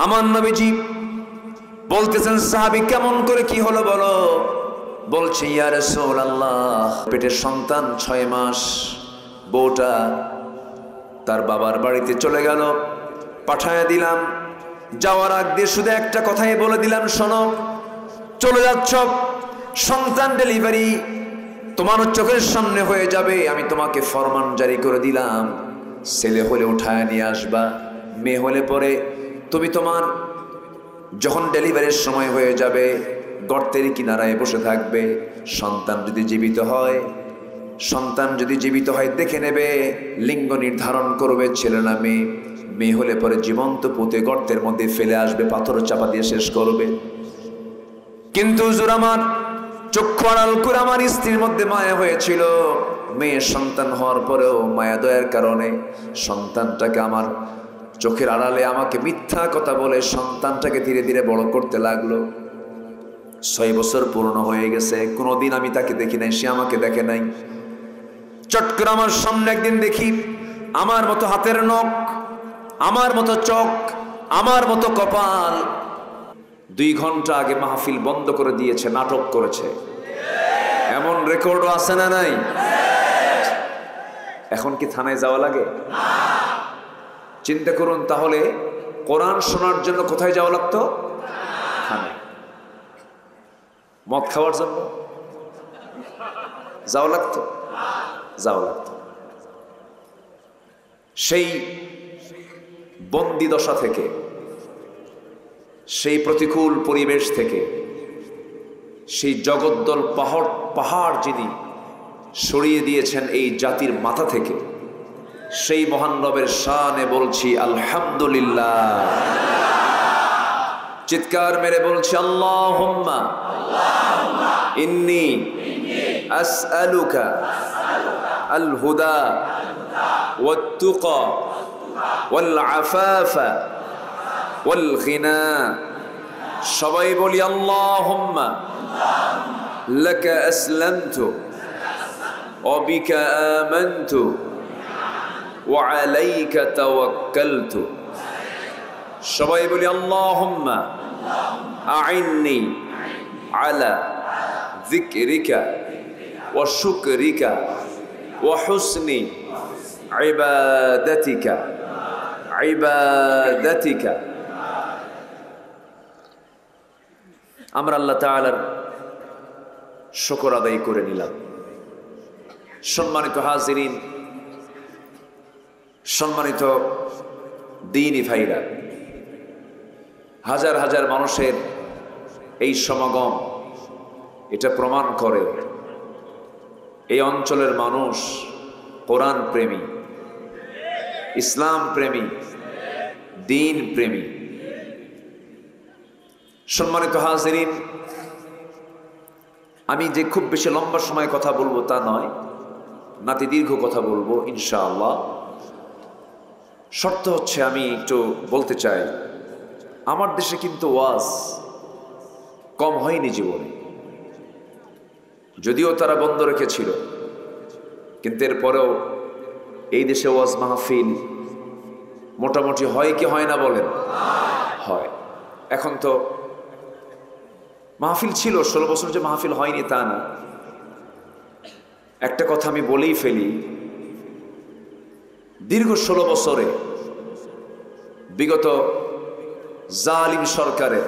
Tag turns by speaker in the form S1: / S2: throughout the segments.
S1: আমার নবীজি বলতেছেন, সাহাবী কেমন করে কি হলো বলো? বলছে, ইয়া রাসূলুল্লাহ, পেটের সন্তান 6 মাস, বউটা তার বাবার বাড়িতে চলে গেল, পাঠায়া দিলাম। যাওয়ার আগ দিয়ে শুধু একটা কথাই বলে দিলাম, শোনো, চলে যাচ্ছ, সন্তান ডেলিভারি তোমার চোখের সামনে হয়ে যাবে, আমি তোমাকে ফরমান জারি করে দিলাম, ছেলে হলে উঠায় নিয়ে আসবা, মেয়ে হলে পরে তুমি তোমার যখন ডেলিভারির সময় হয়ে যাবে গর্তের কিনারায় বসে থাকবে। সন্তান যদি জীবিত হয় দেখে নেবে, লিঙ্গ নির্ধারণ করবে ছেলে না মেয়ে, মেয়ে হলে পরে জীবন্ত পুঁতে গর্তের মধ্যে ফেলে আসবে, পাথর চাপা দিয়ে শেষ করবে। কিন্তু হুজুর, আমার চক্ষু আড়াল করে আমার স্ত্রীর মধ্যে মায়া হয়েছিল, মেয়ের সন্তান হওয়ার পরেও মায়া দয়ার কারণে সন্তানটাকে আমার চোখের আড়ালে আমাকে মিথ্যা কথা বলে সন্তানটাকে ধীরে ধীরে বড় করতে লাগলো। 6 বছর পূর্ণ হয়ে গেছে, কোনোদিন আমি তাকে দেখি নাই, সে আমাকে দেখে নাই। চট করে আমার সামনে একদিন দেখি, আমার মতো হাতের নখ, আমার মতো চোখ, আমার মতো কপাল, 2 ঘন্টা আগে মাহফিল বন্ধ করে দিয়েছে, নাটক করেছে। এমন রেকর্ডও আছে না নাই? এখন কি থানায় যাওয়া লাগে? চিন্তা করুন, তাহলে কোরআন শোনার জন্য কোথায় যাওয়া লাগতো? থানায়। মদ খাওয়ার জন্য যাওয়া লাগতো? সেই বন্দি দশা থেকে, সেই প্রতিকূল পরিবেশ থেকে, সেই জগদ্দল পাহাড় যিনি সরিয়ে দিয়েছেন এই জাতির মাথা থেকে, সেই মহান রবের শানে বলছি আলহামদুলিল্লাহ। চিৎকার মেরে বলছি আল্লাহুম্মা ইন্নী আসআলুকা আল হুদা ওয়াত তুকা ওয়াল আফাফা ওয়াল গিনা। সবাই বলি আল্লাহুম্মা লাকা আসলামতু ওয়া বিকা আমানতু ওয়া আলাইকা তাওয়াক্কালতু। সবাই বলি আল্লাহুম্মা আইন্নি আলা যিকরিকা ওয়া শুকরিকা ওয়া হুসনি ইবাদাতিকা। আমরা আল্লাহ তাআলার শুকর আদায় করে নিলাম। সম্মানিত হাজিরিন, সম্মানিত দ্বীনি ভাইরা, হাজার হাজার মানুষের এই সমাগম এটা প্রমাণ করে এই অঞ্চলের মানুষ কোরআন প্রেমী, ইসলাম প্রেমী, দ্বীন প্রেমী। সম্মানিত হাজিরিন, আমি যে খুব বেশি লম্বা সময় কথা বলবো তা নয়, নাতি দীর্ঘ কথা বলবো ইনশাআল্লাহ। শর্ত হচ্ছে, আমি একটু বলতে চাই, আমার দেশে কিন্তু ওয়াজ কম হয়নি জীবনে, যদিও তারা বন্ধ রেখেছিল, কিন্তু এরপরেও এই দেশে ওয়াজ মাহফিল মোটামুটি হয় কি হয় না বলেন? হয়। এখন তো মাহফিল ছিল, 16 বছর যে মাহফিল হয়নি তা না। একটা কথা আমি বলেই ফেলি, দীর্ঘ 16 বছরে বিগত জালিম সরকারের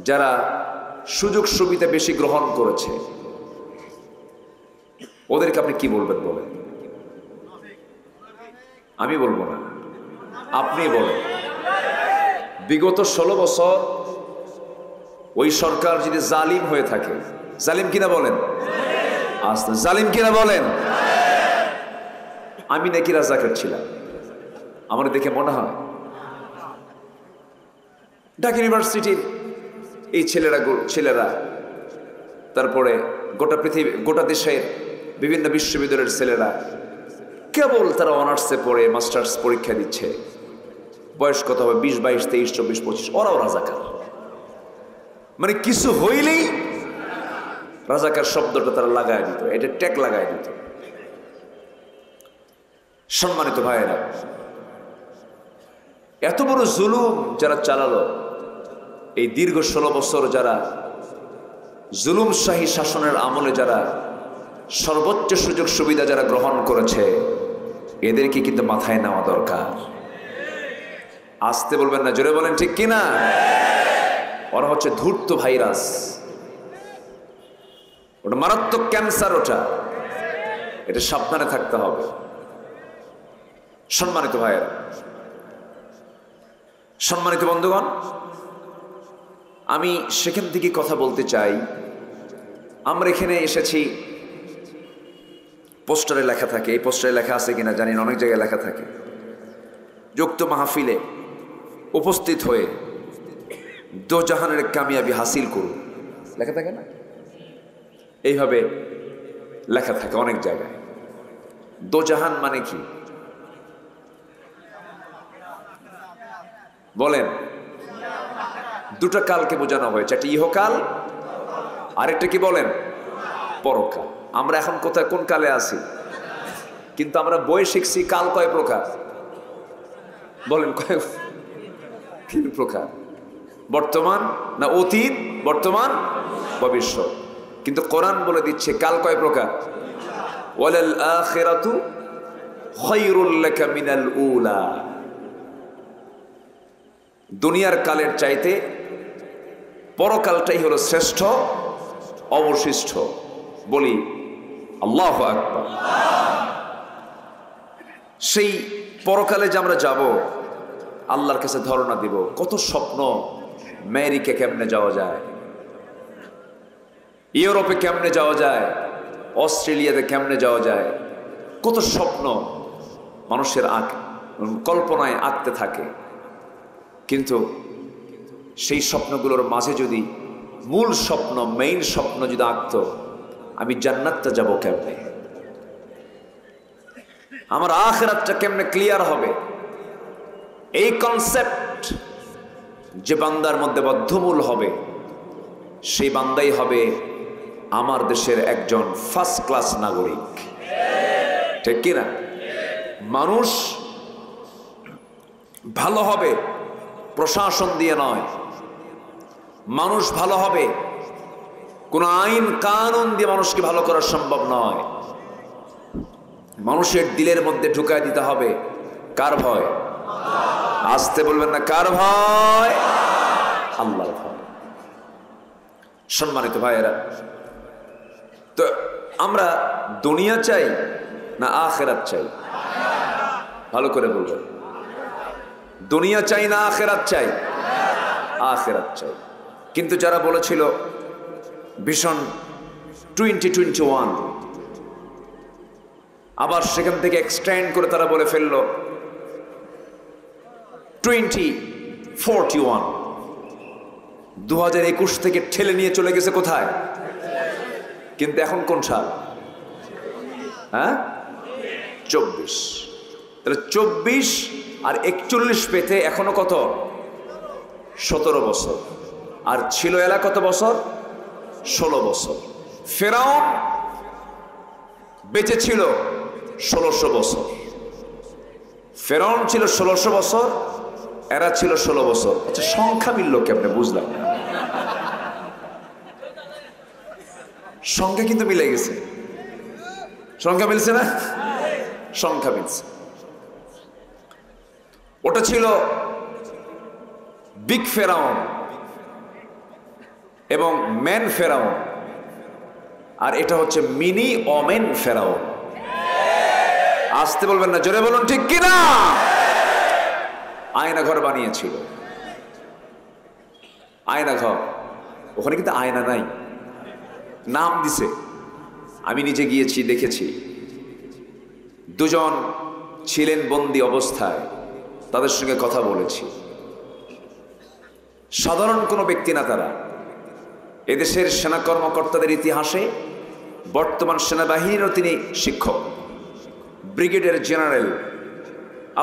S1: যারা সুযোগ সুবিধা বেশি গ্রহণ করেছে, ওদেরকে আপনি কি বলবেন বলেন? আমি বলবো না, আপনি বলেন। বিগত 16 বছর ওই সরকার যদি জালিম হয়ে থাকে, জালিম কিনা বলেন? আস্তে, জালিম কিনা বলেন? আমি নাকি রাজাকার ছিলাম, আমার দেখে মনে হয় ঢাকা ইউনিভার্সিটির এই ছেলেরা, তারপরে গোটা পৃথিবী, গোটা দেশের বিভিন্ন বিশ্ববিদ্যালয়ের ছেলেরা, কেবল তারা অনার্সে পড়ে মাস্টার্স পরীক্ষা দিচ্ছে, বয়স কত হবে? 20, 22, 23, 24, 25, ওরাও রাজাকার। মানে কিছু হইলেই রাজাকার শব্দটা তারা লাগায় দিত, এটা ট্যাগ লাগায় দিত। সম্মানিত ভাইয়েরা, এত বড় জুলুম যারা চালালো, এই দীর্ঘ 16 বছর যারা জুলুমশাহী শাসনের আমলে যারা সর্বোচ্চ সুযোগ সুবিধা যারা গ্রহণ করেছে, এদেরকে কিন্তু মাথায় নেওয়া দরকার। আসতে বলবেন না, জোরে বলেন ঠিক কিনা? ওরা হচ্ছে ধূর্ত ভাইরাস, ওটা মারাত্মক ক্যান্সার, ওটা এটা সাবধানে থাকতে হবে। সম্মানিত ভাইয়েরা, সম্মানিত বন্ধুগণ, আমি সেখান থেকে কথা বলতে চাই। আমরা এখানে এসেছি, পোস্টারে লেখা থাকে, এই পোস্টারে লেখা আছে কিনা জানি না, অনেক জায়গায় লেখা থাকে, যুক্ত মাহফিলে উপস্থিত হয়ে দোজাহানের কামিয়াবি হাসিল করুন, লেখা থাকে না? এইভাবে লেখা থাকে অনেক জায়গায়। দোজাহান মানে কি বলেন? দুটো কালকে বোঝানো হয়েছে, একটা ইহকাল, আরেকটা কি বলেন? পরকাল। আমরা এখন কোথায়, কোন কালে আছি? কিন্তু আমরা বই শিখছি কাল কয় প্রকার বলেন? তিন প্রকার, বর্তমান না অতীত, বর্তমান, ভবিষ্যৎ। কিন্তু কোরআন বলে দিচ্ছে কাল কয় প্রকার? ওয়ালাল আখিরাতু খায়রুল লাকা মিনাল উলা। দুনিয়ার কালের চাইতে পরকালটাই হলো শ্রেষ্ঠ, অবশিষ্ট। বলি আল্লাহু আকবার। সেই পরকালে যে আমরা যাব, আল্লাহর কাছে ধারণা দিব। কত স্বপ্ন, আমেরিকা কেমনে যাওয়া যায়, ইউরোপে কেমনে যাওয়া যায়, অস্ট্রেলিয়াতে কেমনে যাওয়া যায়, কত স্বপ্ন মানুষের কল্পনায় আঁকতে থাকে। কিন্তু সেই স্বপ্নগুলোর মাঝে যদি মূল স্বপ্ন, মেইন স্বপ্ন যদি আঁকতো, আমি জান্নাতটা যাব কেমনে, আমার আখিরাতটা কেমনে ক্লিয়ার হবে, এই কনসেপ্ট যে বান্দার মধ্যে বদ্ধমূল হবে, সেই বান্দাই হবে আমার দেশের একজন ফার্স্ট ক্লাস নাগরিক। ঠিক কিনা? মানুষ ভালো হবে প্রশাসন দিয়ে নয়, মানুষ ভালো হবে কোন আইন কানুন দিয়ে মানুষকে ভালো করা সম্ভব নয়। মানুষের দিলের মধ্যে ঢুকায় দিতে হবে কার ভয়? আসতে বলবেন না, কার ভয়? আল্লাহর ভয়। সম্মানিত ভাইয়েরা, তো আমরা দুনিয়া চাই না আখিরাত চাই? ভালো করে বলবেন, দুনিয়া চাই না আখিরাত চাই? আখিরাত চাই। কিন্তু যারা বলেছিল ভিশন 2021, আবার সেখান থেকে এক্সটেন্ড করে তারা বলে ফেলল 2041, 2021 থেকে ঠেলে নিয়ে চলে গেছে কোথায়? কিন্তু এখন কোন সাল? হ্যাঁ, 24। তাহলে 24 আর 41 পেতে এখনো কত? 17 বছর। আর ছিল এলা কত বছর? 16 বছর। ফেরাউন বেঁচে ছিল 1600 বছর। ফেরাউন ছিল 1600 বছর, এরা ছিল 16 বছর। আচ্ছা, সংখ্যা মিলল কেমনে বুঝলাম না। সংখ্যা কিন্তু মিলে গেছে, সংখ্যা মিলছে না? সংখ্যা মিলছে। ওটা ছিল বিগ ফেরাউন এবং ম্যান ফেরাউন, আর এটা হচ্ছে মিনি ওমেন ফেরাউন। আসতে বলবেন না, জোরে বলুন ঠিক কিনা? আয়না ঘর বানিয়েছিল, আয়না ঘর। ওখানে কিন্তু আয়না নাই, নাম দিছে। আমি নিজে গিয়েছি, দেখেছি। দুজন ছিলেন বন্দী অবস্থায়, তাদের সঙ্গে কথা বলেছি। সাধারণ কোনো ব্যক্তি না তারা। এদেশের সেনা কর্মকর্তাদের ইতিহাসে বর্তমান সেনাবাহিনীরও তিনি শিক্ষক। ব্রিগেডিয়ার জেনারেল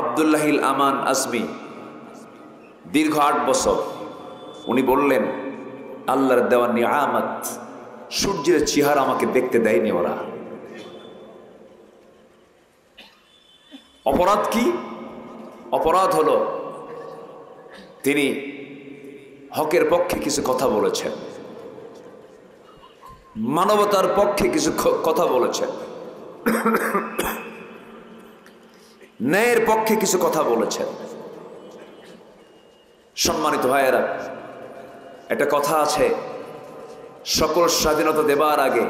S1: আব্দুল্লাহিল আমান আজমি, দীর্ঘ 8 বছর। উনি বললেন, আল্লাহর দেওয়া নিয়ামত, সূর্যের চেহারা আমাকে দেখতে দেয়নি ওরা। অপরাধ কি? অপরাধ হলো তিনি হকের পক্ষে কিছু কথা বলেছেন, মানবতার পক্ষে কিছু কথা বলেছেন, ন্যায়ের পক্ষে কিছু কথা বলেছেন। সম্মানিত ভাইয়েরা, একটা কথা আছে, সকল স্বাধীনতা দেবার আগে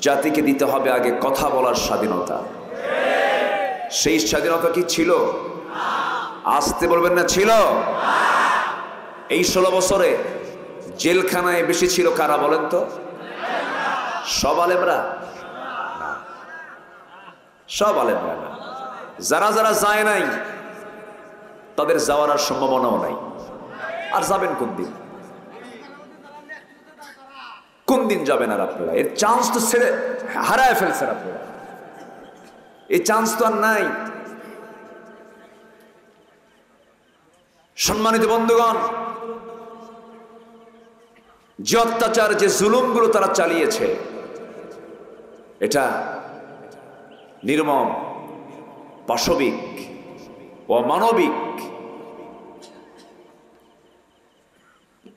S1: জাতিকে দিতে হবে আগে কথা বলার স্বাধীনতা। সেই স্বাধীনতা কি ছিল? আসতে বলবেন না ছিল? এই 16 বছরে জেলখানায় বেশি ছিল কারা বলেন তো? সব আলেমরা? সব আলেমরা না। যারা যারা যায় নাই তাদের যাওয়ার আর সম্ভাবনাও নাই। আর যাবেন কোন দিন? কোন দিন যাবেন আর আপনারা? এর চান্স তো ছেড়ে হারায় ফেলছেন আপনারা। এই চান্স তো আর নাই। সম্মানিত বন্ধুগণ, যে অত্যাচার, যে জুলুমগুলো তারা চালিয়েছে, এটা নির্মম, পাশবিক, অমানবিক।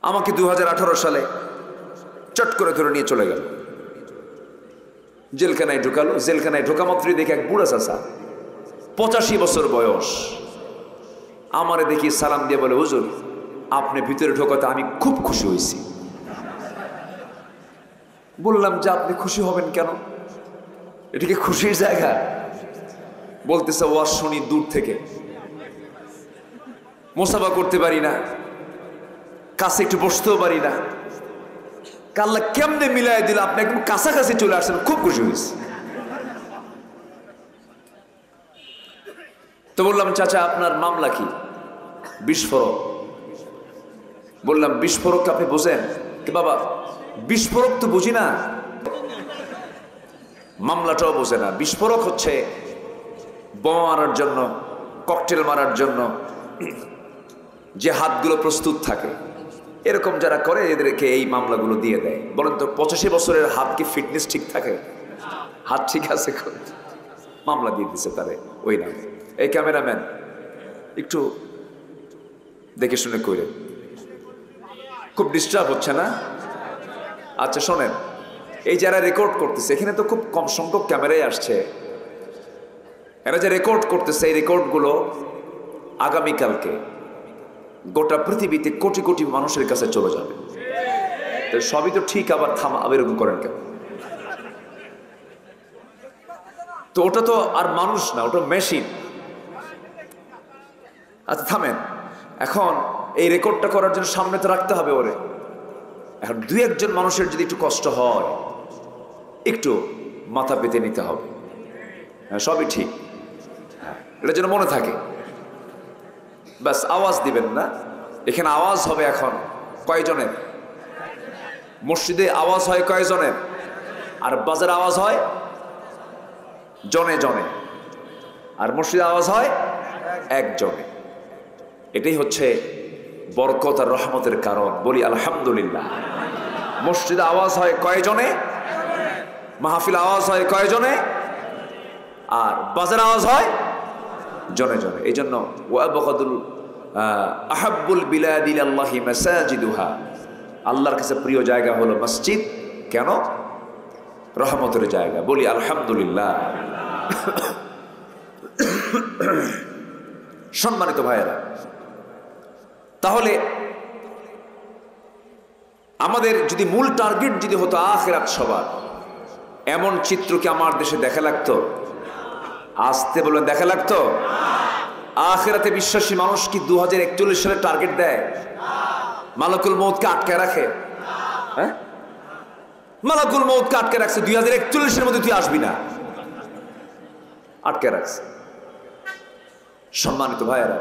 S1: আমাকে 2018 সালে চট করে ধরে নিয়ে চলে গেল, জেলখানায় ঢুকালো। জেলখানায় ঢোকা মাত্রই দেখে এক বুড়া চাচা, 85 বছর বয়স, আমারে দেখি সালাম দিয়ে বলে, হুজুর আপনি ভিতরে ঢোকাতে আমি খুব খুশি হয়েছি। বললাম যে আপনি খুশি হবেন কেন? এটা কি খুশির জায়গা? বলতেছে, ওয়াজ শুনি দূর থেকে, মোসাফা করতে পারি না, কাছে একটু বসতেও পারি না। আল্লাহ কেমনে মিলাই দিল, আপনি একদম কাছাকাছি চলে আসছেন, খুব খুশি হয়েছে। তো বললাম, চাচা আপনার মামলা কি? বিস্ফোরক। বললাম, বিস্ফোরক আপনি বোঝেন? বাবা বিস্ফোরক তো বুঝি না, মামলাটাও বোঝে না। বিস্ফোরক হচ্ছে বোমা মারার জন্য, ককটেল মারার জন্য যে হাতগুলো প্রস্তুত থাকে, এরকম যারা করে এদেরকে এই মামলাগুলো দিয়ে দেয়। বলেন তো 85 বছরের হাত কি ফিটনেস ঠিক থাকে? হাত ঠিক আছে? মামলা দিয়ে দিছে তারে ওই নামে। এই ক্যামেরাম্যান একটু দেখে শুনে কইলেন, খুব ডিস্টার্ব হচ্ছে না? আচ্ছা শোনেন, এই যারা রেকর্ড করতেছে, এখানে তো খুব কম সংখ্যক ক্যামেরাই আসছে, এরা যে রেকর্ড করতেছে, এই রেকর্ডগুলো আগামীকালকে গোটা পৃথিবীতে কোটি কোটি মানুষের কাছে চলে যাবে। তো সবই তো ঠিক, আবার এরকম করেন কেন? তো ওটা তো আর মানুষ না, ওটা মেশিন। আচ্ছা থামেন, এখন এই রেকর্ডটা করার জন্য সামনে তো রাখতে হবে ওরে। এখন 2-1 মানুষের যদি একটু কষ্ট হয়, একটু মাথা পেতে নিতে হবে। সবই ঠিক, এটা যেন মনে থাকে। ব্যাস আওয়াজ দিবেন না। এখানে আওয়াজ হবে এখন কয়জনের? মসজিদে আওয়াজ হয় কয়জনের? আর বাজারে আওয়াজ হয় জনে জনে, আর মসজিদে আওয়াজ হয় একজনে। এটাই হচ্ছে বরকত আর রহমতের কারণ। বলি আলহামদুলিল্লাহ। মসজিদে আওয়াজ হয় কয়জনে, মাহফিল আওয়াজ হয় কয়জনে, আর বাজারে আওয়াজ হয় জনে জনে। এই জন্য আহাব্বুল বিলাদি ইলাল্লাহি মাসাজিদুহা, আল্লাহর কাছে প্রিয় জায়গা হলো মসজিদ। কেন? রহমতের জায়গা। বলি আলহামদুলিল্লাহ। সম্মানিত ভাইয়েরা, তাহলে আমাদের যদি মূল টার্গেট যদি হতো আখিরাত সবার, এমন চিত্র কি আমার দেশে দেখা লাগতো? আসতে বলবেন, দেখা লাগতো? আখিরাতে বিশ্বাসী মানুষ কি 2041 সালে টার্গেট দেয়? মালাকুল মউতকে আটকে রাখে? হ্যাঁ, মালাকুল মউতকে আটকে রাখছে, 2041 মধ্যে তুই আসবি না, আটকে রাখছে। সম্মানিত ভাইয়েরা,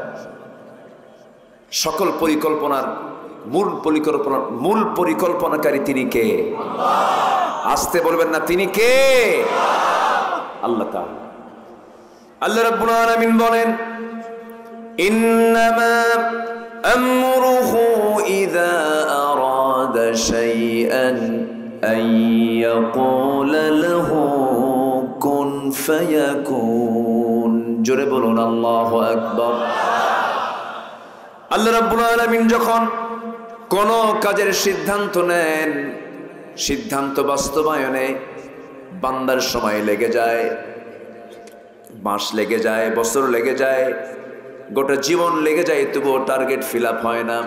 S1: সকল পরিকল্পনার মূল পরিকল্পনাকারী তিনি কে? আসতে বলবেন না, তিনি কে? আল্লাহ তাআলা। আল্লাহ রাব্বুল আলামিন বলেন, ইন্নামা আমরুহু ইযা আরাদা শাইআন আন ইয়াকুলা লাহু কুন ফায়াকুন। জোরে বলুন আল্লাহু আকবার। আল্লাহ রাব্বুল আলামিন যখন কোন কাজের সিদ্ধান্ত নেন, সিদ্ধান্ত বাস্তবায়নে বান্দার সময় লেগে যায়, মাস লেগে যায়, বছর লেগে যায়, গোটা জীবন লেগে যায়, তবুও টার্গেট ফিল আপ হয় না।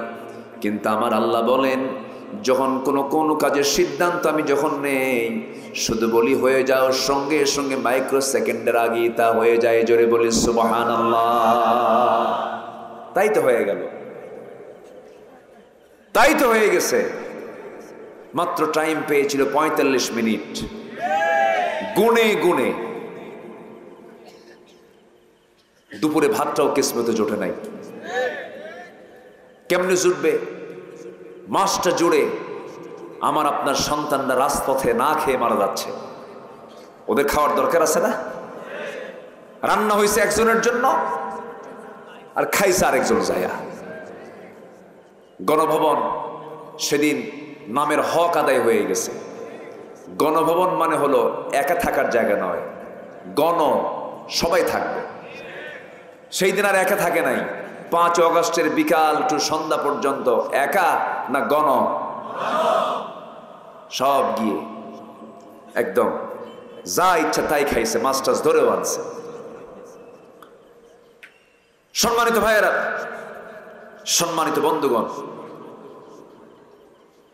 S1: কিন্তু আমার আল্লাহ বলেন, যখন কোন কাজের সিদ্ধান্ত আমি যখন নেই, শুধু বলি হয়ে যাও, সঙ্গে সঙ্গে মাইক্রো সেকেন্ডের আগে তা হয়ে যায়। জোরে বলি সুবহানাল্লাহ। তাই তো হয়ে গেল, তাই তো হয়ে গেছে। মাত্র টাইম পেয়েছিল 45 মিনিট, গুনে গুনে। দুপুরে ভাতটাও কিসমতে জোটে নাই। কেমনে জুটবে? মাসটা জুড়ে আমার আপনার সন্তানরা রাজপথে না খেয়ে মারা যাচ্ছে। ওদের খাওয়ার দরকার আছে না? রান্না হয়েছে একজনের জন্য, আর খাইছে আরেকজন যায়া। গণভবন সেদিন নামের হক আদায় হয়ে গেছে। গণভবন মানে হলো একা থাকার জায়গা নয়, গণ সবাই থাকবে। সেই দিন আর একা থাকে নাই। 5 অগস্টের বিকাল টু সন্ধ্যা পর্যন্ত একা না গণ, সব গিয়ে একদম যা ইচ্ছা তাই খাইছে, মাস্টার্স ধরেও আনছে। সম্মানিত ভাইয়েরা, সম্মানিত বন্ধুগণ,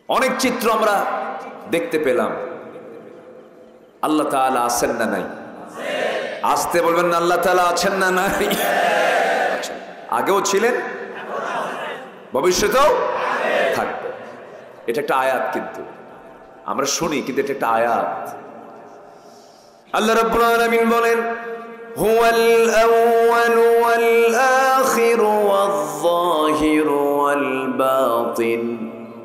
S1: অনেক চিত্র আমরা দেখতে পেলাম। আল্লাহ তাআলা আছেন না নাই? আসতে বলবেন না, আল্লাহ তাআলা আছেন না নাই? আগেও ছিলেন, ভবিষ্যতেও থাকবে। এটা একটা আয়াত, কিন্তু আমরা শুনি, কিন্তু এটা একটা আয়াত। আল্লাহ রাব্বুল আলামিন বলেন, হুয়াল আউয়ালু ওয়াল আখিরু ওয়াল যাহিরু ওয়াল বাতিন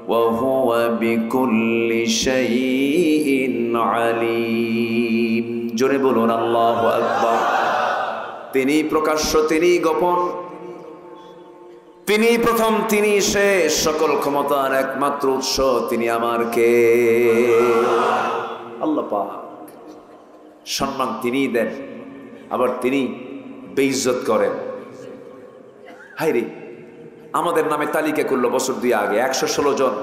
S1: ওয়া হুয়া বিকুল্লি শাইইন আলীম। জোরে বলুন আল্লাহু আকবার। তিনি প্রকাশ্য, তিনি গোপন, তিনি প্রথম, তিনি শেষ, সকল ক্ষমতার একমাত্র উৎস তিনি আমার কে? আল্লাহ পাক। সম্মান তিনিই দেন, আবার তিনি বেইজ্জত করেন। হায়রে, আমাদের নামে তালিকা করলো বছর 2 আগে, 116 জন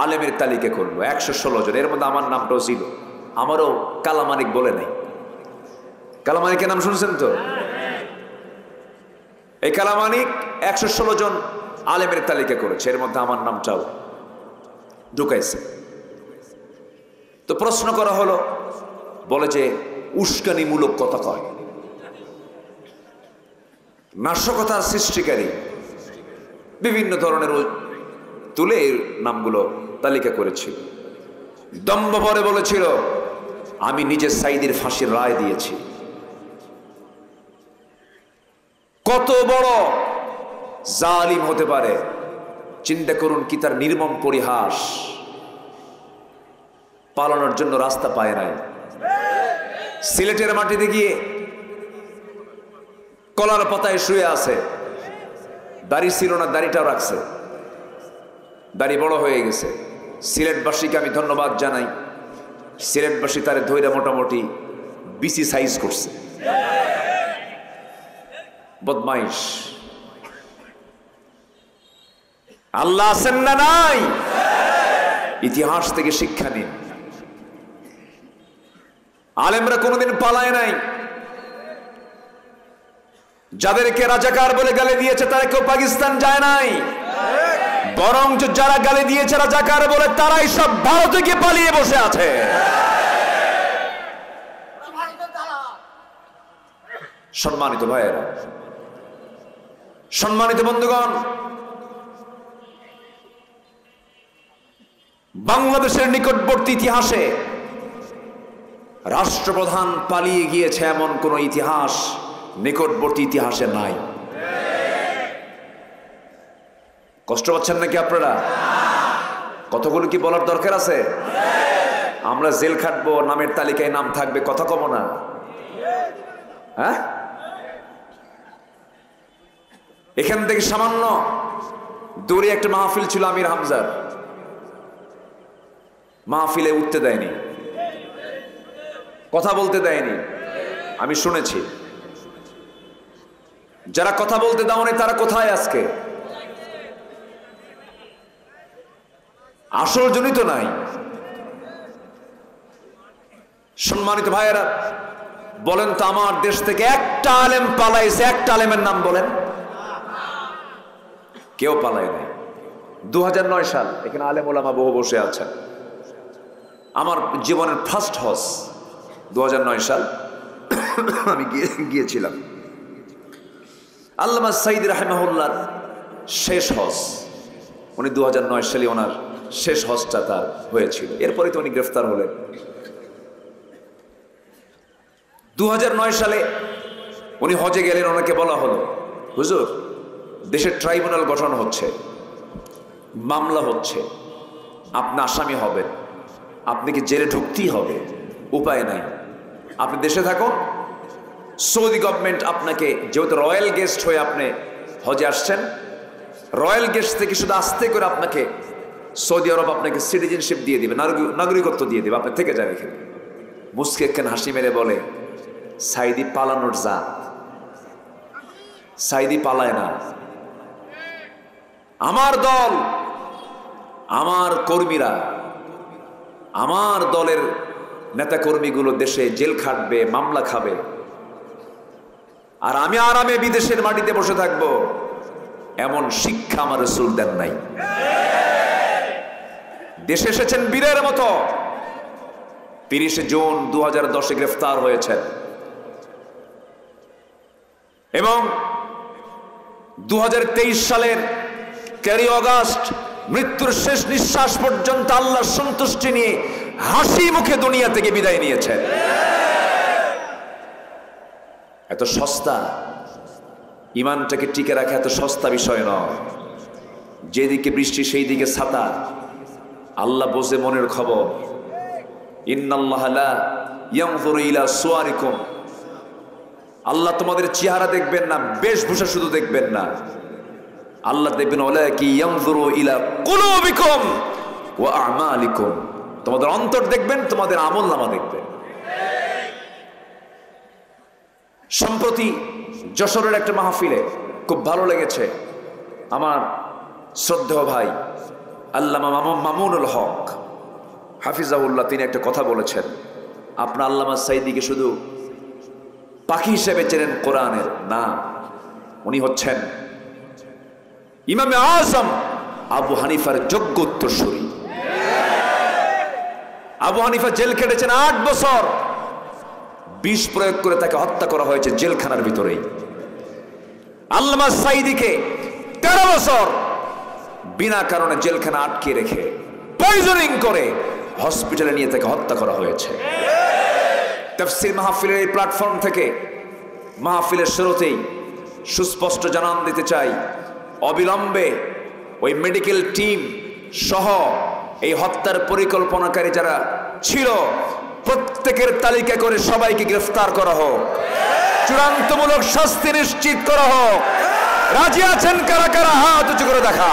S1: আলেমের তালিকা করলো, 116 জন। এর মধ্যে আমার নামটাও ছিল। আমারও কালামানিক বলে নাই। কালামানিকের নাম শুনছেন তো? এই কালামানিক 116 জন আলেমের তালিকা করেছে, এর মধ্যে আমার নামটাও ঢুকাইছে। তো প্রশ্ন করা হলো, বলে যে উস্কানিমূলক কথা কয়, নাশকতার সৃষ্টিকারী, বিভিন্ন ধরনের তুলে নামগুলো তালিকা করেছিল। দম্ভ ভরে বলেছিল, আমি নিজে সাইদির ফাঁসির রায় দিয়েছি। কত বড় জালিম হতে পারে চিন্তা করুন। কি তার নির্মম পরিহাস! পালানোর জন্য রাস্তা পায় নাই। সিলেটের মাটিতে গিয়ে কলার পাতায় শুয়ে আছে, দাড়ি ছিল না, দাড়িটাও রাখছে, দাড়ি বড় হয়ে গেছে। সিলেটবাসীকে আমি ধন্যবাদ জানাই। সিলেটবাসী তারে ধৈর্য মোটামুটি বিসি সাইজ করছে। বদমাইশ। আল্লাহ আছেন না নাই? ইতিহাস থেকে শিক্ষা নিন। আলেমরা কোনোদিন পালায় নাই। যাদেরকে রাজাকার বলে গালি দিয়েছে তারা কেউ পাকিস্তান যায় নাই, বরং যারা গালি দিয়েছে রাজাকার বলে তারাই সব ভারতে গিয়ে পালিয়ে বসে আছে। সম্মানিত ভাইয়েরা, সম্মানিত বন্ধুগণ, বাংলাদেশের নিকটবর্তী ইতিহাসে রাষ্ট্রপ্রধান পালিয়ে গিয়েছে এমন কোন ইতিহাস নিকটবর্তী ইতিহাসে নাই। কষ্ট পাচ্ছেন নাকি আপনারা? কতগুলো কি বলার দরকার আছে? আমরা জেল খাটবো, নামের তালিকায় নাম থাকবে, কথা কম না? হ্যাঁ, এখান থেকে সামান্য দূরে একটা মাহফিল ছিল আমির হামজার, মাহফিলে উঠতে দেয়নি, কথা বলতে দেয়নি। আমি শুনেছি। যারা কথা বলতে দাওনি তারা কোথায় আজকে? আসল জনই তো নাই। সম্মানিত ভাইয়েরা, বলেন তো আমার দেশ থেকে একটা আলেম পালাইছে? একটা আলেমের নাম বলেন। কেউ পালায় নাই। 2009 সাল, এখানে আলেম ওলামা বহু বসে আছেন। আমার জীবনের ফার্স্ট হজ 2009 সাল আমি গিয়েছিলাম। আল্লামা সাইদ রাহিমাহুল্লাহর শেষ হজ, উনি 2009 সালে ওনার শেষ হজটা তার হয়েছিল। এরপরে তো উনি গ্রেফতার হলেন। 2009 সালে উনি হজে গেলেন। ওনাকে বলা হলো, হুজুর দেশের ট্রাইব্যুনাল গঠন হচ্ছে, মামলা হচ্ছে, আপনি আসামি হবেন, আপনি কি জেলে ঢুকতেই হবে, উপায় নাই, আপনি দেশে থাকুন। সৌদি গভর্নমেন্ট আপনাকে, যেহেতু রয়্যাল গেস্ট হয়ে আপনি হজে আসছেন, রয়্যাল গেস্ট থেকে শুধু আস্তে করে আপনাকে সৌদি আরব আপনাকে সিটিজেনশিপ দিয়ে দিবে, নাগরিকত্ব দিয়ে দিবে, আপনি থেকে যান এখানে। মুস্কে একখান হাসি মেরে বলে, সাইদি পালানোর জাত, সাইদি পালায় না। আমার দল, আমার কর্মীরা, আমার দলের নেতা কর্মীগুলো দেশে জেল খাটবে, মামলা খাবে, আর আমি আরামে বিদেশের মাটিতে বসে থাকবো, এমন শিক্ষা আমার রাসূল দেন নাই। দেশে এসেছেন বীরের মতো। 30 জুন 2010 গ্রেফতার হয়েছেন এবং 2023 সালের 13 আগস্ট মৃত্যুর শেষ নিঃশ্বাস পর্যন্ত আল্লাহর সন্তুষ্টি নিয়ে হাসি মুখে দুনিয়া থেকে বিদায় নিয়েছেন। এত সস্তা, ইমানটাকে টিকে রাখা এত সস্তা বিষয় নয়। যেদিকে বৃষ্টি সেই দিকে ছাতা, আল্লাহ বোঝে মনের খবর। ইন্নাল্লাহা লা ইয়ানজুরু ইলা সুওয়ারিকুম, আল্লাহ তোমাদের চেহারা দেখবেন না, বেশভূষা শুধু দেখবেন না, আল্লাহ দেখবেন ওয়ালাকি ইয়ানজুরু ইলা কুলুবিকুম ওয়া আমালিকুম, তোমাদের অন্তর দেখবেন, তোমাদের আমলনামা দেখবেন। সম্প্রতি যশোরের একটা মাহফিলে খুব ভালো লেগেছে। আমার শ্রদ্ধেয় ভাই আল্লামা মামুনুল হক হাফিজাহুল্লাহ, তিনি একটা কথা বলেছেন। আপনার আল্লামা সাইদিকে শুধু পাখি হিসেবে চেনেন কোরআনের না, উনি হচ্ছেন ইমামে আজম আবু হানিফার যোগ্য উত্তরসূরি। আবু হানিফা জেল খেটেছেন 8 বছর, বিষ প্রয়োগ করে তাকে হত্যা করা হয়েছে জেলখানার ভিতরেই। আল্লামা সাইদিকে 13 বছর বিনা কারণে জেলখানা আটকে রেখে পয়জনিং করে হসপিটালে নিয়ে তাকে হত্যা করা হয়েছে। তাফসীর মাহফিলের এই প্ল্যাটফর্ম থেকে মাহফিলের শুরুতেই সুস্পষ্ট জানান দিতে চাই, অবিলম্বে ওই মেডিকেল টিম সহ এই হত্যার পরিকল্পনাকারী যারা ছিল প্রত্যেকের তালিকা করে সবাইকে গ্রেফতার করা হোক, চূড়ান্তমূলক শাস্তি নিশ্চিত করা হোক। রাজি আছেন কারা কারা? হাত উঁচু করে দেখা।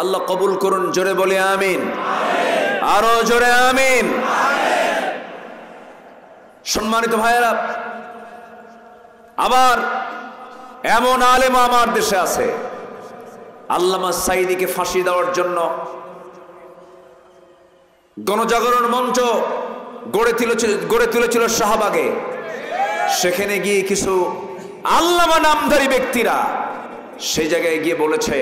S1: আল্লাহ কবুল করুন, জোরে বলে আমিন, আরো জোরে আমিন। সম্মানিত ভাইয়েরা, আবার এমন আলেম আমার দেশে আছে, আল্লামা সাইদিকে ফাঁসি দেওয়ার জন্য গণজাগরণ মঞ্চ গড়ে তুলেছিল শাহবাগে। সেখানে গিয়ে কিছু আল্লামা নামধারী ব্যক্তিরা সেই জায়গায় গিয়ে বলেছে,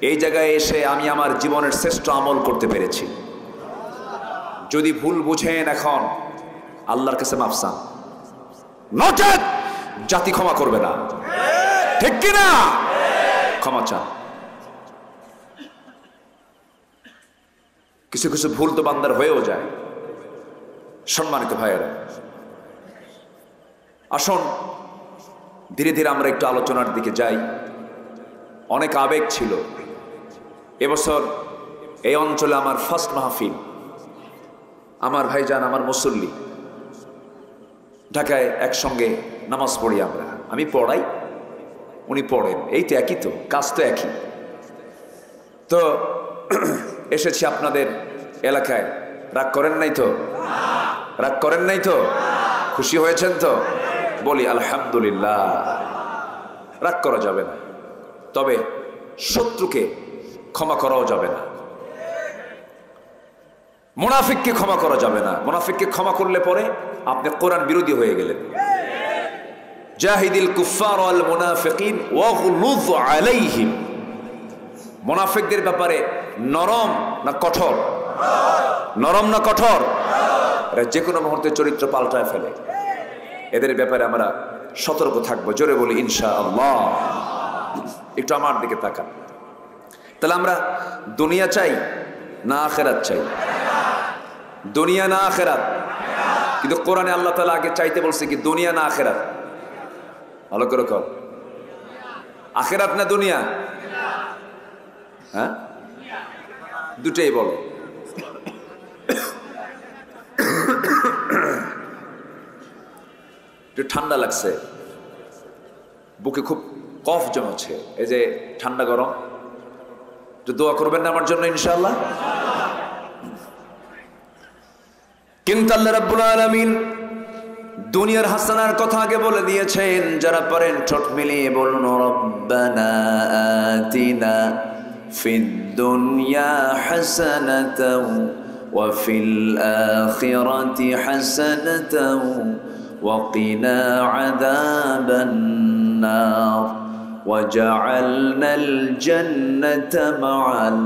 S1: এই জায়গায় এসে আমি আমার জীবনের শ্রেষ্ঠ আমল করতে পেরেছি। যদি ভুল বুঝেন এখন আল্লাহর কাছে মাফ চান, নচেত জাতি ক্ষমা করবে না। ঠিক কিনা? ক্ষমা চান। কিছু কিছু ভুল তো বান্দার হয়েও যায়। সম্মানিত ভাইয়েরা, আসুন ধীরে ধীরে আমরা একটু আলোচনার দিকে যাই। অনেক আবেগ ছিল। এবছর এই অঞ্চলে আমার ফার্স্ট মাহফিল। আমার ভাইজান, আমার মুসল্লি, ঢাকায় একসঙ্গে নামাজ পড়ি আমরা। আমি পড়াই, উনি পড়েন, এই তো একই, তো কাজ তো একই। তো এসেছি আপনাদের এলাকায়, রাগ করেন নাই তো? রাগ করেন নাই তো? খুশি হয়েছেন তো? বলি আলহামদুলিল্লাহ। রাগ করা যাবে না, তবে শত্রুকে ক্ষমা করাও যাবে না, মুনাফিককে ক্ষমা করা যাবে না। মুনাফিককে ক্ষমা করলে পরে আপনি কোরআন বিরোধী হয়ে গেলেন। জাহিদিল কুফার ওয়াল মুনাফিকিন ওয়াগলুয আলাইহিম। মুনাফিকদের ব্যাপারে নরম না কঠোর? নরম না কঠোর? এরা যে কোনো মুহূর্তে চরিত্র পাল্টায় ফেলে। এদের ব্যাপারে আমরা সতর্ক থাকবো। জোরে বলি ইনশাআল্লাহ। একটু আমার দিকে তাকান। তাহলে আমরা দুনিয়া চাই না আখিরাত চাই? দুনিয়া না আখিরাত? কিন্তু কোরআনে আল্লাহ তাআলা আগে চাইতে বলছে কি, দুনিয়া না আখিরাত? ভালো করে কর। আখিরাত না দুনিয়া? হ্যাঁ, দুটেই বলো। একটু ঠান্ডা লাগছে, বুকে খুব কফ জমেছে, এই যে ঠান্ডা গরম। একটু দোয়া করবেন না আমার জন্য ইনশাআল্লাহ। কিন্তু আল্লাহ রাব্বুল আলামিন দুনিয়ার হাসানার কথা আগে বলে দিয়েছেন। যারা পারেন ঠোঁট মিলিয়ে বলুন রব্বানা আতিনা ফিদ দুনিয়া হাসানাতাও ওয়া ফিল আখিরাতি হাসানাতাও ওয়া কিনা আযাবান নার ওয়াজআলনাল জান্নাতা মাআল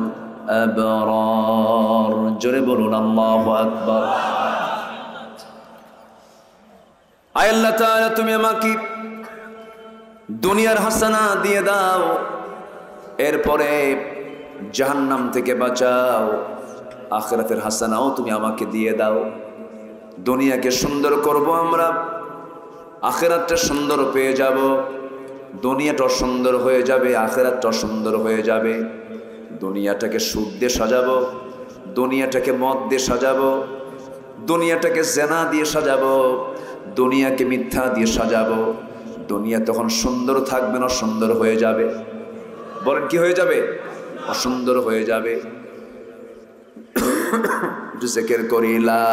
S1: আবরার। জোরে বলুন আল্লাহু আকবার। আয় আল্লাহ তাআলা, তুমি আমাকে দুনিয়ার হাসানা দিয়ে দাও, এরপরে জাহান্নাম থেকে বাঁচাও। আখিরাতের হাসানাও তুমি আমাকে দিয়ে দাও। দুনিয়াকে সুন্দর করব আমরা, আখিরাতটা সুন্দর পেয়ে যাব। দুনিয়াটা সুন্দর হয়ে যাবে, আখিরাতটা সুন্দর হয়ে যাবে। দুনিয়াটাকে সুদ দিয়ে সাজাবো, দুনিয়াটাকে মদ দিয়ে সাজাবো, দুনিয়াটাকে জেনা দিয়ে সাজাবো, দুনিয়াকে মিথ্যা দিয়ে সাজাবো। দুনিয়া তখন সুন্দর থাকবে না, সুন্দর হয়ে যাবে। বলেন কি হয়ে যাবে? অসুন্দর হয়ে যাবে। জিকির করি লা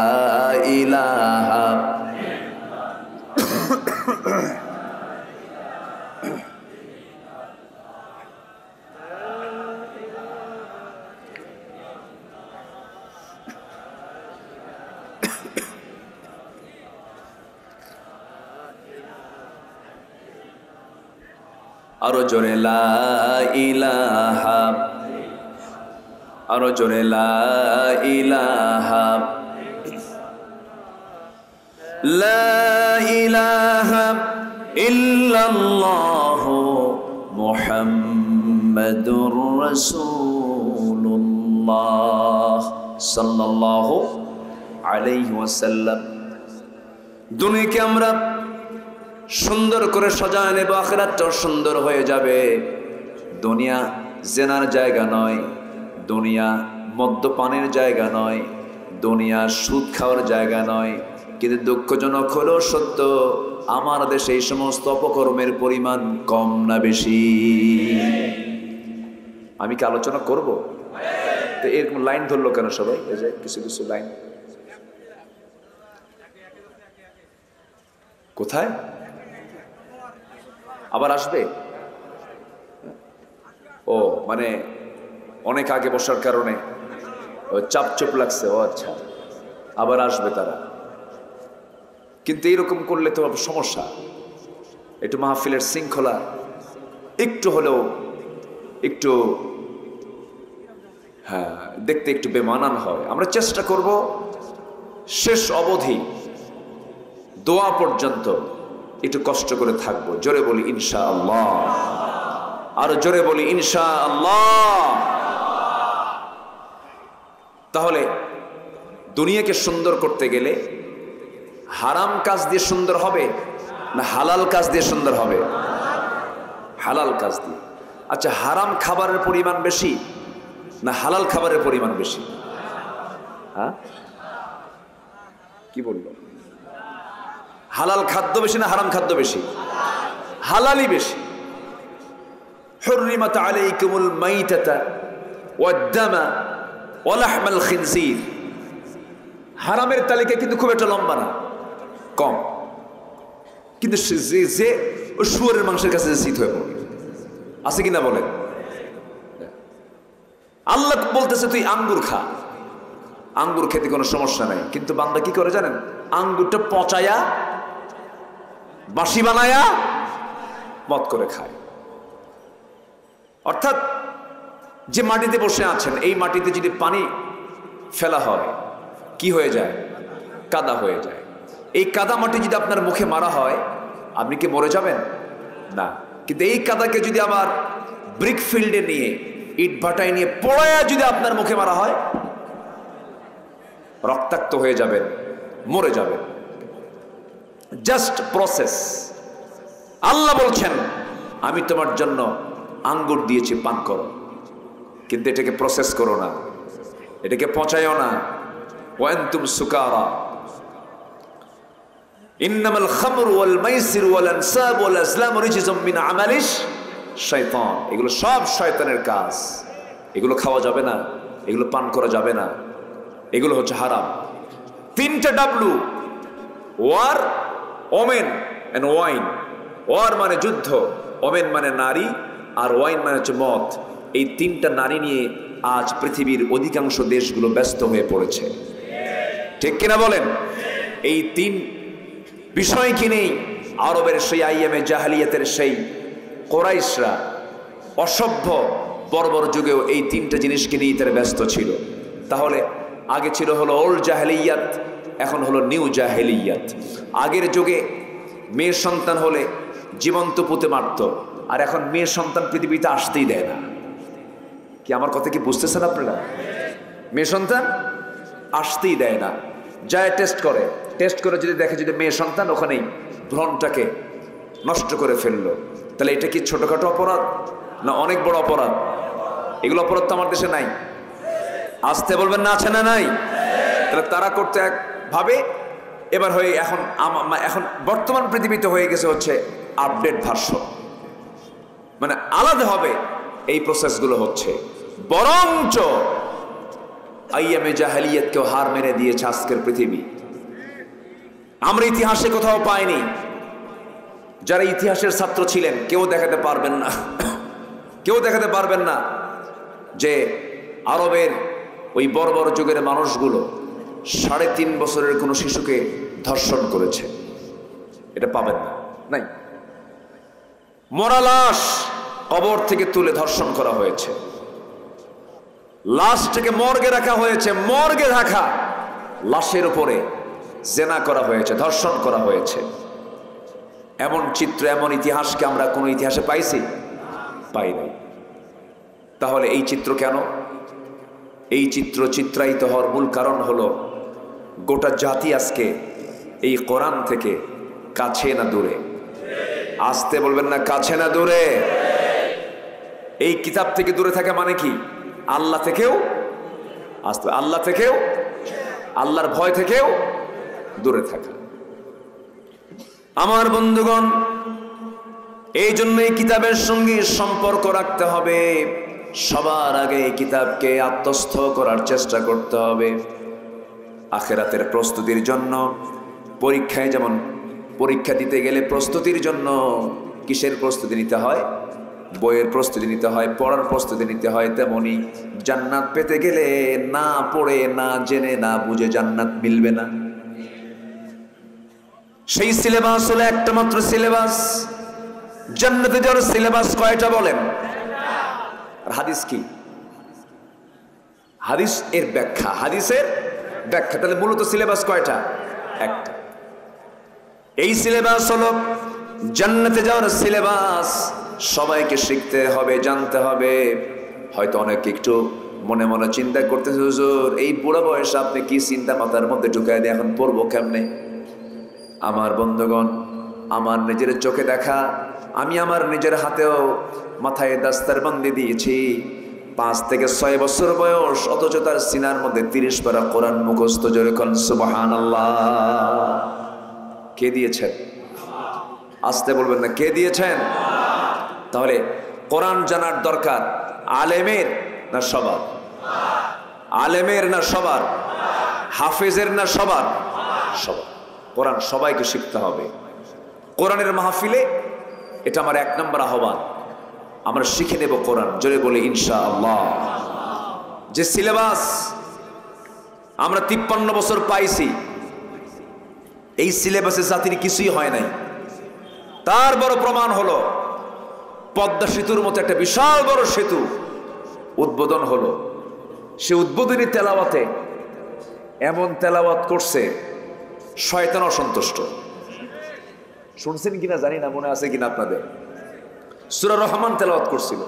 S1: ইলাহা আরো জোরে লা ইলাহা, আরো জোরে লা ইলাহা, লা ইলাহা ইল্লাল্লাহু মুহাম্মাদুর রাসূলুল্লাহ সাল্লাল্লাহু আলাইহি ওয়াসাল্লাম। দুনিয়াকে আমরা সুন্দর করে সাজায় নেব, আখিরাতটাও সুন্দর হয়ে যাবে। দুনিয়া জেনার জায়গা নয়, দুনিয়া মদ্যপানের জায়গা নয়, দুনিয়া সুদ খাওয়ার জায়গা নয়। কিন্তু দুঃখজনক হলেও সত্য, আমার দেশে এই সমস্ত অপকর্মের পরিমাণ কম না বেশি? আমি কি আলোচনা করব? তো এরকম লাইন ধরলো কেন সবাই? এই যে কিছু কিছু লাইন কোথায় আবার আসবে? ও মানে অনেক আগে বসার কারণে চাপচুপ লাগছে। ও আচ্ছা, আবার আসবে তারা। কিন্তু এইরকম করলে তো সমস্যা। একটু মাহফিলের শৃঙ্খলা একটু হলেও একটু হ্যাঁ দেখতে একটু বেমানান হয়। আমরা চেষ্টা করব শেষ অবধি দোয়া পর্যন্ত একটু কষ্ট করে থাকবো। জোরে বলি ইনশাআল্লাহ, আরো জোরে বলি ইনশাআল্লাহ। তাহলে দুনিয়াকে সুন্দর করতে গেলে হারাম কাজ দিয়ে সুন্দর হবে না হালাল কাজ দিয়ে সুন্দর হবে? হালাল কাজ দিয়ে। আচ্ছা, হারাম খাবারের পরিমাণ বেশি না হালাল খাবারের পরিমাণ বেশি? হ্যাঁ, কি বলল? হালাল খাদ্য বেশি না হারাম খাদ্য বেশি? হালালই বেশি। হুররিমাত আলাইকুমুল মাইতাতা ওয়াদ-দামা ওয়া লাহমাল খিনজির। হারামের তালিকা কিন্তু খুব একটা লম্বা না, কম, কিন্তু যে ও শুয়োরের মাংসের কাছে শীত হয়ে পড়ে আছে কিনা বলেন? আল্লাহ বলতেছে তুই আঙ্গুর খা, আঙ্গুর খেতে কোনো সমস্যা নাই, কিন্তু বান্দা কি করে জানেন? আঙ্গুরটা পচায়া বাসি বানায়া মদ করে খায়। অর্থাৎ যে মাটিতে বসে আছেন, এই মাটিতে যদি পানি ফেলা হয় কি হয়ে যায়? কাদা হয়ে যায়। এই কাদা মাটি যদি আপনার মুখে মারা হয়, আপনি কি মরে যাবেন? না। কিন্তু এই কাদাকে যদি আবার ব্রিক ফিল্ডে নিয়ে, ইট ভাটায় নিয়ে পোড়ায়া যদি আপনার মুখে মারা হয়, রক্তাক্ত হয়ে যাবেন, মরে যাবেন। Just process. আল্লাহ বলছেন আমি তোমার জন্য আঙ্গুর দিয়েছি, পান করো, কিন্তু এটাকে প্রসেস করো না, এটাকে পচায়ও না। ওয়ান্তুম সুকারা ইন্নামাল খামরু ওয়াল মাইসিরু ওয়াল আনসাব ওয়াল আজলামু রিজসুম মিন আমালিশ শাইতান। এগুলো সব শয়তানের কাজ, এগুলো খাওয়া যাবে না, এগুলো পান করা যাবে না, এগুলো হচ্ছে হারাম। তিনটা W, war, women and wine. War মানে যুদ্ধ, ওমেন মানে নারী, আর ওয়াইন মানে হচ্ছে মদ। এই তিনটা নারী নিয়ে আজ পৃথিবীর অধিকাংশ দেশগুলো ব্যস্ত হয়ে পড়েছে, ঠিক কিনা বলেন? এই তিন বিষয় কি নেই আরবের সেই আইয়ামে জাহেলিয়াতের সেই কোরাইশরা অসভ্য বর্বর যুগেও এই তিনটা জিনিসকে নিয়ে তারা ব্যস্ত ছিল। তাহলে আগে ছিল হলো ওল্ড জাহেলিয়াত, এখন হলো নিউ জাহেলিয়াত। আগের যুগে মেয়ের সন্তান হলে জীবন্ত পুঁতে মারত, আর এখন মেয়ের সন্তান পৃথিবীতে আসতেই দেয় না। কি আমার কথা কি বুঝতেছেন আপনারা? মেয়ে সন্তান আসতেই দেয় না, যায় টেস্ট করে, টেস্ট করে যদি দেখে যদি মেয়ে সন্তান, ওখানেই ভ্রণটাকে নষ্ট করে ফেললো। তাহলে এটা কি ছোটখাটো অপরাধ না অনেক বড় অপরাধ? এগুলো অপরাধ তো আমার দেশে নাই। আসতে বলবেন না আছে না নাই? তাহলে তারা করতে এক ভাবে, এবার হয়ে এখন বর্তমান পৃথিবীতে হয়ে গেছে হচ্ছে আপডেট ভার্সন, মানে আলাদা হবে এই প্রসেসগুলো হচ্ছে। বরঞ্চ আইয়ামে জাহেলিয়াতকেও হার মেনে দিয়েছে আজকের পৃথিবী। আমরা ইতিহাসে কোথাও পাইনি, যারা ইতিহাসের ছাত্র ছিলেন কেউ দেখাতে পারবেন না, কেউ দেখাতে পারবেন না যে আরবের ওই বর্বর যুগের মানুষগুলো 3.5 বছরের কোনো শিশুকে ধর্ষণ করেছে। এটা পাবেন না, নাই। মরা লাশ কবর থেকে তুলে ধর্ষণ করা হয়েছে, লাশটাকে মর্গে রাখা হয়েছে, মর্গে রাখা লাশের উপরে জেনা করা হয়েছে, ধর্ষণ করা হয়েছে। এমন চিত্র, এমন ইতিহাসকে আমরা কোনো ইতিহাসে পাইছি? পাই নাই। তাহলে এই চিত্র কেন? এই চিত্র চিত্রায়িত হওয়ার মূল কারণ হলো গোটা জাতি আজকে এই কোরআন থেকে কাছে না দূরে? আসতে বলবেন না, কাছে না দূরে? এই কিতাব থেকে দূরে থাকা মানে কি? আল্লাহ থেকেও আসতে, আল্লাহ থেকেও, আল্লাহর ভয় থেকেও দূরে থাকা। আমার বন্ধুগণ, এই জন্য এই কিতাবের সঙ্গে সম্পর্ক রাখতে হবে। সবার আগে এই কিতাবকে আত্মস্থ করার চেষ্টা করতে হবে। আখিরাতের প্রস্তুতির জন্য, পরীক্ষায় যেমন পরীক্ষা দিতে গেলে প্রস্তুতির জন্য কিসের প্রস্তুতি নিতে হয়? বইয়ের প্রস্তুতি নিতে হয়, পড়ার প্রস্তুতি নিতে হয়। তেমনি জান্নাত পেতে গেলে না পড়ে, না জেনে, না বুঝে জান্নাত মিলবে না। সেই সিলেবাস হলো একটা মাত্র সিলেবাস। জান্নাতে যাওয়ার সিলেবাস কয়টা বলেন? আর হাদিস কি? হাদিস এর ব্যাখ্যা, হাদিসের ব্যাখ্যা। তাহলে মূলত সিলেবাস কয়টা? একটা। এই সিলেবাস হলো জান্নাতে যাওয়ার সিলেবাস। সবাইকে শিখতে হবে, জানতে হবে। হয়তো অনেকে একটু মনে মনে চিন্তা করতেছে, হুজুর এই বুড়া বয়সে আপনি কি চিন্তা মাথার মধ্যে ঢুকাই দিয়ে এখন পড়বো কেমনে? আমার বন্ধুগণ, আমার নিজের চোখে দেখা, আমি আমার নিজের হাতেও মাথায় দাস্তারবন্দি দিয়েছি। 5 থেকে 6 বছর বয়স, অথচ তার সিনার মধ্যে 30 পারা কোরআন মুখস্থ। জোরে কোন সুবহানাল্লাহ। কে দিয়েছেন? আসতে বলবেন না, কে দিয়েছেন? তাহলে কোরআন জানার দরকার। আলেমের না সবার? আলেমের না সবার? হাফেজের না সবার? সবার। কোরআন সবাইকে শিখতে হবে। কোরআনের মাহফিলে এটা আমার 1 নম্বর আহ্বান, আমরা শিখে নেব কোরআন। জোরে বলি ইনশাআল্লাহ। যে সিলেবাস আমরা 53 বছর পাইছি, এই সিলেবাসে জাতির কিছুই হয় নাই। তার বড় প্রমাণ হলো পদ্মা সেতুর মতো একটা বিশাল বড় সেতু উদ্বোধন হলো। সে উদ্বোধনী তেলাওয়াতে এমন তেলাওয়াত করছে শয়তান অসন্তুষ্ট। শুনছেন কিনা জানি না, মনে আছে কিনা আপনাদের? সূরা রহমান তেলাওয়াত করছিল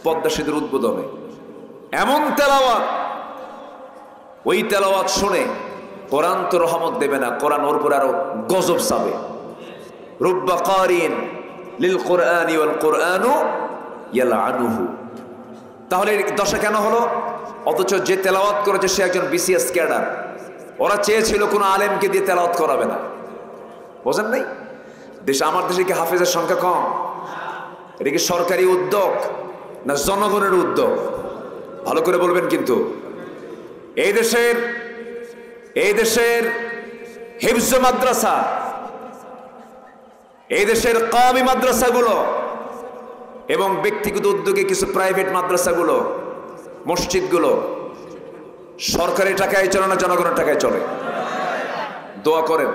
S1: পদ্মা সেতুর উদ্বোধনে। এমন তেলাওয়াত, ওই তেলাওয়াত শুনে কোরআন তো রহমত দেবে না, কোরআন ওর উপর আরো গজব চাবে। রুব্বা কারিন লিল কোরআনি ওয়াল কোরআনু ইয়ালআনুহু। তাহলে দশা কেন হলো? অথচ যে তেলাওয়াত করেছে সে একজন বিসিএস ক্যাডার। ওরা চেয়েছিল কোনো আলেমকে দিয়ে তেলাওয়াত করাবে না। বোঝেন নাই? দেশে, আমার দেশে কি হাফেজের সংখ্যা কম? এটা কি সরকারি উদ্যোগ না জনগণের উদ্যোগ? ভালো করে বলবেন কিন্তু। এই দেশের হিফজ মাদ্রাসা, এই দেশের কওমি মাদ্রাসাগুলো এবং ব্যক্তিগত উদ্যোগে কিছু প্রাইভেট মাদ্রাসাগুলো, মসজিদগুলো সরকারি টাকায় চলে না জনগণের টাকায় চলে? দোয়া করেন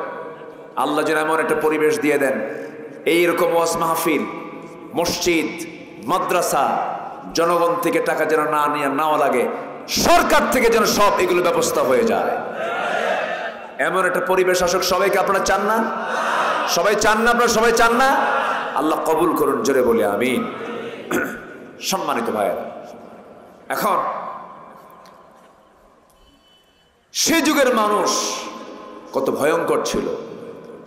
S1: আল্লাহ যেন এমন একটা পরিবেশ দিয়ে দেন, এইরকম ওয়াজ মাহফিল, মসজিদ, মাদ্রাসা জনগণ থেকে টাকা যেন না নিয়ে নাও লাগে, সরকার থেকে যেন সব এগুলো ব্যবস্থা হয়ে যায়। এমন একটা পরিবেশ আসুক। সবাইকে আপনারা চান না? সবাই চান না? আপনারা সবাই চান না? আল্লাহ কবুল করুন, জোরে বলি আমিন। সম্মানিত ভাইয়েরা, এখন সে যুগের মানুষ কত ভয়ঙ্কর ছিল,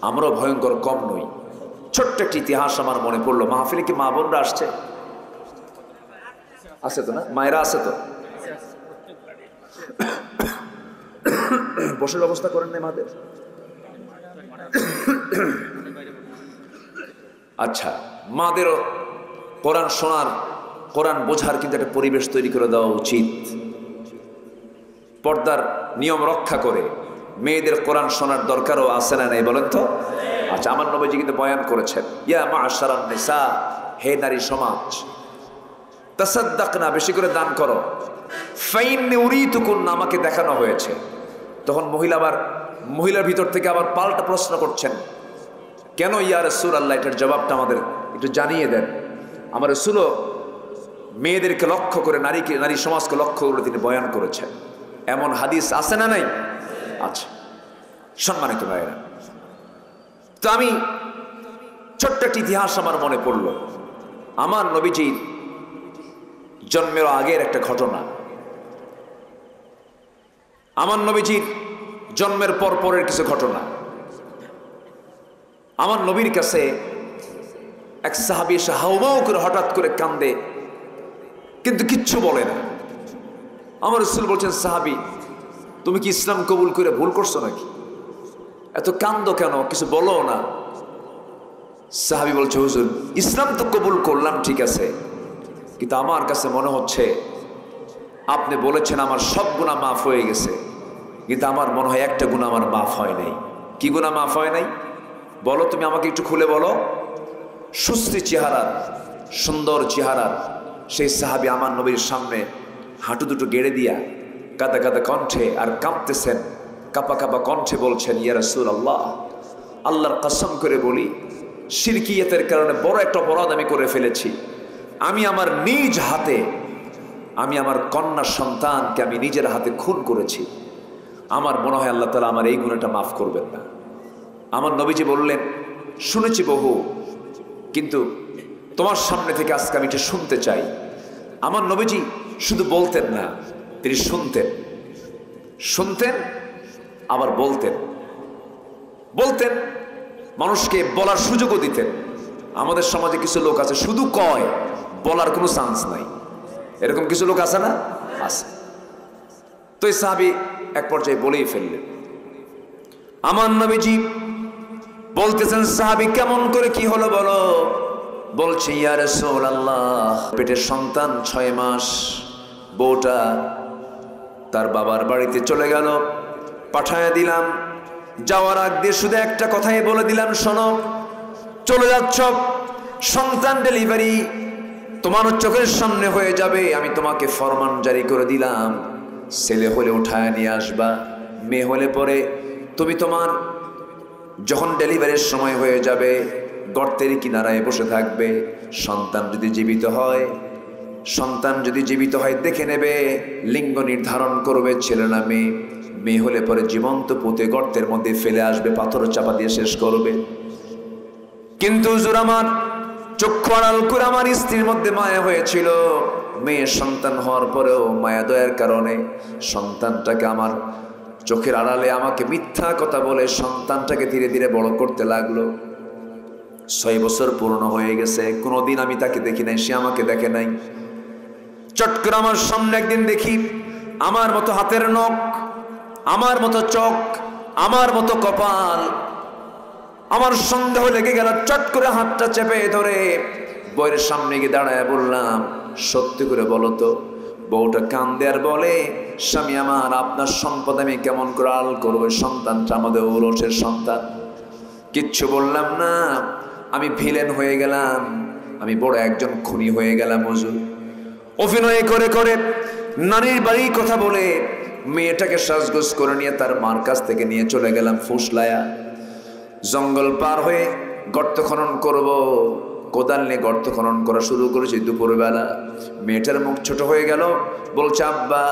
S1: আমরাও ভয়ঙ্কর কম নই। ছোট্ট একটি ইতিহাস আমার মনে পড়লো। মাহফিলে কি মা বোনরা আসছে? আছে তো না? মায়েরা আছে তো? বসার ব্যবস্থা করেন না মাদের? আচ্ছা, মাদেরও কোরআন শোনার, কোরআন বোঝার কিন্তু একটা পরিবেশ তৈরি করে দেওয়া উচিত। পর্দার নিয়ম রক্ষা করে মেয়েদের কোরআন শোনার দরকারও আছে না নাই বলেন তো? আচ্ছা, আমার নবীজি কিন্তু বয়ান করেছেন, ইয়া মা'শারান নিসা, হে নারী সমাজ, তাসাদ্দাকনা, বেশি করে দান করো, ফাইন্নী উরিতুকুন্না, আমাকে দেখানো হয়েছে। তখন মহিলার ভিতর থেকে আবার পাল্টা প্রশ্ন করছেন, কেন ইয়া রাসূলুল্লাহ? এটার জবাবটা আমাদের একটু জানিয়ে দেন। আমার রাসূলও মেয়েদেরকে লক্ষ্য করে, নারী সমাজকে লক্ষ্য করে তিনি বয়ান করেছেন। এমন হাদিস আছে না নাই? আচ্ছা, সম্মানিত ভাইয়েরা, তো আমি ছোট্ট একটি ইতিহাস আমার মনে পড়ল। আমার নবীজির জন্মের আগের একটা ঘটনা, আমার নবীজির জন্মের পরের কিছু ঘটনা। আমার নবীর কাছে এক সাহাবী এসে হাউমাউ করে হঠাৎ করে কান্দে, কিন্তু কিচ্ছু বলে না। আমার রাসূল বলছেন, সাহাবী তুমি কি ইসলাম কবুল করে ভুল করছো নাকি? এত কান্দো কেন? কিছু বলো না। সাহাবী বলছে, হুজুর ইসলাম তো কবুল করলাম ঠিক আছে, কিন্তু আমার কাছে মনে হচ্ছে আপনি বলেছেন আমার সব গুনাহ মাফ হয়ে গেছে, কিন্তু আমার মনে হয় একটা গুনাহ আমার মাফ হয় নাই। কি গুনাহ মাফ হয় নাই বলো তুমি, আমাকে একটু খুলে বলো। সুশ্রী চেহারার, সুন্দর চেহারার সেই সাহাবী আমার নবীর সামনে হাঁটু দুটো গেড়ে দিয়া কাঁদা কাঁদা কণ্ঠে আর কাঁপতেছেন, কাঁপা কাঁপা কণ্ঠে বলছেন, ইয়া রাসূলুল্লাহ, আল্লাহর কসম করে বলি শিরকিয়াতের কারণে বড় একটা অপরাধ আমি করে ফেলেছি। আমি আমার নিজ হাতে, আমি আমার কন্যা সন্তানকে আমি নিজের হাতে খুন করেছি। আমার মনে হয় আল্লাহ তাআলা আমার এই গুনাহটা মাফ করবেন না। আমার নবীজি বললেন, শুনেছি বহু, কিন্তু তোমার সামনে থেকে আজকে আমি এটা শুনতে চাই। আমার নবীজি শুধু বলতেন না, তিনি শুনতেন আবার বলতেন, মানুষকে বলার সুযোগও দিতেন। আমাদের সমাজে কিছু লোক আছে শুধু কয়, বলার কোনো চান্স নাই। এরকম কিছু লোক আছে না? আছে। তো এই সাহাবী এক পর্যায়ে বলেই ফেললেন। আমার নবীজি বলতেছেন, সাহাবী কেমন করে কি হলো বলো? বলছে, ইয়া রাসূলুল্লাহ, পেটের সন্তান 6 মাস বউটা তার বাবার বাড়িতে চলে গেল, পাঠায় দিলাম। যাওয়ার আগ দিয়ে শুধু একটা কথাই বলে দিলাম, শোনো, চলে যাচ্ছ, সন্তান ডেলিভারি তোমার চোখের সামনে হয়ে যাবে, আমি তোমাকে ফরমান জারি করে দিলাম, ছেলে হলে উঠায় নিয়ে আসবা, মেয়ে হলে পরে তুমি তোমার যখন ডেলিভারির সময় হয়ে যাবে গর্তের কিনারায় বসে থাকবে। সন্তান যদি জীবিত হয় দেখে নেবে, লিঙ্গ নির্ধারণ করবে ছেলে না মেয়ে। মেয়ে হলে পরে জীবন্ত পুঁতে গর্তের মধ্যে ফেলে আসবে, পাথর চাপা দিয়ে শেষ করবে। কিন্তু হুজুর, আমার চক্ষু আড়াল করে আমার স্ত্রীর মধ্যে মায়া হয়েছিল। মেয়ের সন্তান হওয়ার পরেও মায়া দয়ার কারণে সন্তানটাকে আমার চোখের আড়ালে আমাকে মিথ্যা কথা বলে সন্তানটাকে ধীরে ধীরে বড় করতে লাগলো। 6 বছর পূর্ণ হয়ে গেছে, কোনোদিন আমি তাকে দেখি নাই, সে আমাকে দেখে নাই। চট করে আমার সামনে একদিন দেখি আমার মতো হাতের নখ, আমার মতো চোখ, আমার মতো কপাল। আমার সন্দেহ লেগে গেল, চট করে হাতটা চেপে ধরে বউয়ের সামনে গিয়ে দাঁড়ায় বললাম, সত্যি করে বলো তো। বউটা কান্দে আর বলে, স্বামী আমার, আপনার সম্পদ আমি কেমন করে আড়াল করবো, সন্তানটা আমাদের ঔরসের সন্তান। কিচ্ছু বললাম না, আমি ভিলেন হয়ে গেলাম, আমি বড় একজন খুনি হয়ে গেলাম। হুজুর, অভিনয় করে করে নানির বাড়ির কথা বলে মেয়েটাকে সাজগোজ করে নিয়ে তার মার কাছ থেকে নিয়ে চলে গেলাম ফুসলায়া। জঙ্গল পার হয়ে গর্ত খনন করব, কোদাল নিয়ে গর্ত খনন করা শুরু করেছি দুপুরবেলা। মেয়েটার মুখ ছোট হয়ে গেল, বলছে, আব্বা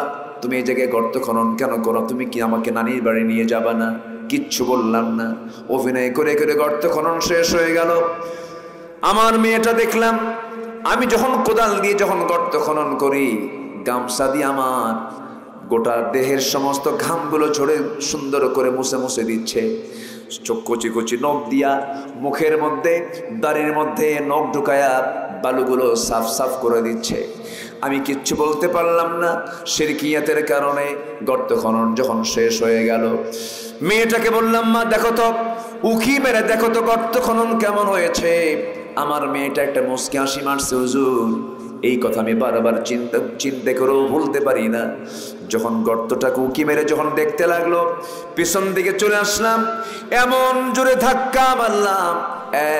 S1: তুমি এই জায়গায় গর্ত খনন কেন করো, তুমি কি আমাকে নানির বাড়ি নিয়ে যাবা না? কিচ্ছু বললাম না, অভিনয় করে করে গর্ত খনন শেষ হয়ে গেল। আমার মেয়েটা দেখলাম আমি যখন কোদাল দিয়ে যখন গর্ত খনন করি, গামছা দিয়ে আমার গোটা দেহের সমস্ত ঘামগুলো ঝরে সুন্দর করে মুছে মুছে দিচ্ছে। চোখ কচি কচি নখ দিয়া মুখের মধ্যে দাড়ির মধ্যে নখ ঢুকায়া বালুগুলো সাফ সাফ করে দিচ্ছে। আমি কিচ্ছু বলতে পারলাম না। শিরকিয়াতের কারণে গর্ত খনন যখন শেষ হয়ে গেল, মেয়েটাকে বললাম, মা দেখো তো, উকি মেরে দেখো তো গর্ত খনন কেমন হয়েছে। আমার মেয়েটা একটা মুচকি হাসি মারছে। হুজুর, এই কথা আমি বারবার চিন্তা করেও ভুলতে পারি না। যখন গর্তটাকে উকি মেরে যখন দেখতে লাগলো, পিছন দিকে চলে আসলাম, এমন জোরে ধাক্কা মারলাম,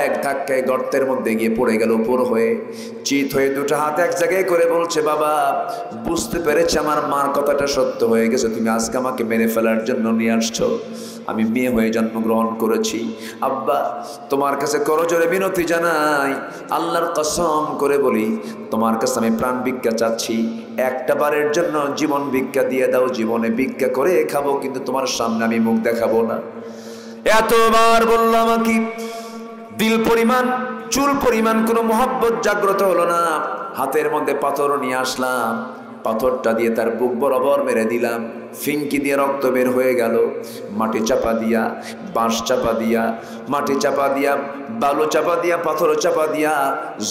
S1: এক ধাক্কায় গর্তের মধ্যে গিয়ে পড়ে গেল উপর হয়ে। চিত হয়ে দুটো হাত এক জায়গায় করে বলছে, বাবা বুঝতে পেরেছি আমার মার কথাটা সত্য হয়ে গেছে, তুমি আজকে আমাকে মেরে ফেলার জন্য নিয়ে আসছো। আমি মেয়ে হয়ে জন্মগ্রহণ করেছি। আব্বা তোমার কাছে করজোরে বিনতি জানাই, আল্লাহর কসম করে বলি, তোমার কাছে আমি প্রাণ ভিক্ষা চাচ্ছি, একটা বারের জন্য জীবন ভিক্ষা দিয়ে দাও, জীবনে ভিক্ষা করে খাবো, কিন্তু তোমার সামনে আমি মুখ দেখাবো না। এতবার বললাম, আমাকে দিল পরিমাণ চুল পরিমাণ কোনো মহব্বত জাগ্রত হলো না। হাতের মধ্যে পাথর নিয়ে আসলাম, পাথরটা দিয়ে তার বুক বরাবর মেরে দিলাম, ফিঙ্কি দিয়ে রক্ত বের হয়ে গেল। মাটি চাপা দিয়া, বাঁশ চাপা দিয়া, মাটি চাপা দিয়া, বালু চাপা দিয়া, পাথর চাপা দিয়া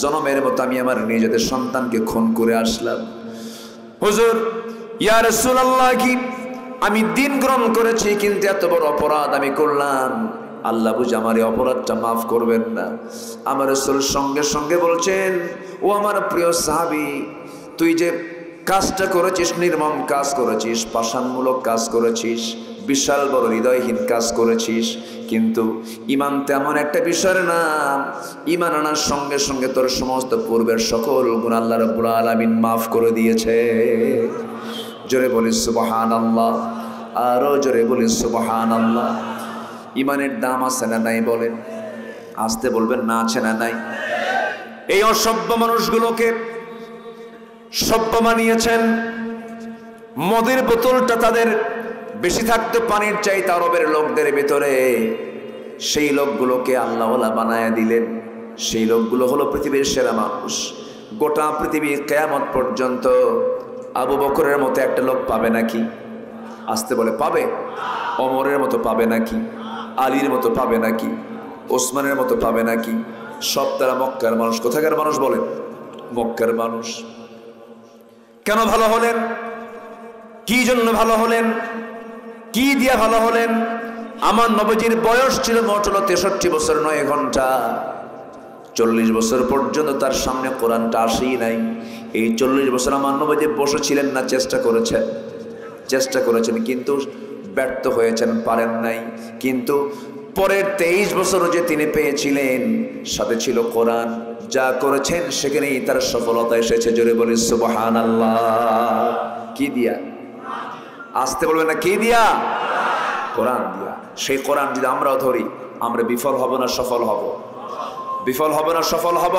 S1: জনমের মতো আমি আমার নিজেদের সন্তানকে খুন করে আসলাম। হুজুর, ইয়া রাসূলুল্লাহ, কি আমি দিন গ্রহণ করেছি, কিন্তু এত বড় অপরাধ আমি করলাম, আল্লাহ বুঝে আমার এই অপরাধটা মাফ করবেন না। আমার রাসূল সঙ্গে সঙ্গে বলছেন, ও আমার প্রিয় সাহাবী, তুই যে কাজটা করেছিস, নির্মম কাজ করেছিস, পাষাণমূলক কাজ করেছিস, বিশাল বড় হৃদয়হীন কাজ করেছিস, কিন্তু ঈমান তেমন একটা বিষয়ের নাম, ঈমান আনার সঙ্গে সঙ্গে তোর সমস্ত পূর্বের সকল গুনাহ আল্লাহ রাব্বুল আলামিন মাফ করে দিয়েছে। জোরে বলিস সুবহানাল্লাহ, আরো জোরে বলিস সুবহানাল্লাহ। ঈমানের দাম আছে না নাই বলেন? আসতে বলবেন না, আছে না নাই? এই অসভ্য মানুষগুলোকে সভ্য বানিয়েছেন। মদের বোতলটা তাদের বেশি থাকতো পানির চাইতে আরবের লোকদের ভিতরে, সেই লোকগুলোকে আল্লাহওয়ালা বানায় দিলেন। সেই লোকগুলো হলো পৃথিবীর সেরা মানুষ। গোটা পৃথিবীর কিয়ামত পর্যন্ত আবু বকরের মতো একটা লোক পাবে নাকি? আসতে বলে পাবে? ওমরের মতো পাবে নাকি? আলীর মতো পাবে নাকি? ওসমানের মতো পাবে নাকি? সব তারা মক্কার মানুষ। কোথাকার মানুষ বলেন? মক্কার মানুষ। কেন ভালো হলেন? কি জন্য ভালো হলেন? কি দিয়া ভালো হলেন? আমার নবীজির বয়স ছিল মোট 63 বছর 9 ঘন্টা। 40 বছর পর্যন্ত তার সামনে কোরআনটা আসেই নাই। এই 40 বছর আমার নবী যে বসেছিলেন না, চেষ্টা করেছেন কিন্তু ব্যর্থ হয়েছেন, পারেন নাই। কিন্তু পরের 23 বছরও যে তিনি পেয়েছিলেন, সাথে ছিল কোরআন। যা করেছেন সেখানেই তার সফলতা এসেছে। জোরে বলি সুবহানাল্লাহ। কি দিয়া? আসতে বলবেন না, কি দিয়া? কোরআন দিয়া। সেই কোরআন যদি আমরাও ধরি, আমরা বিফল হব না সফল হব? বিফল হব না সফল হব?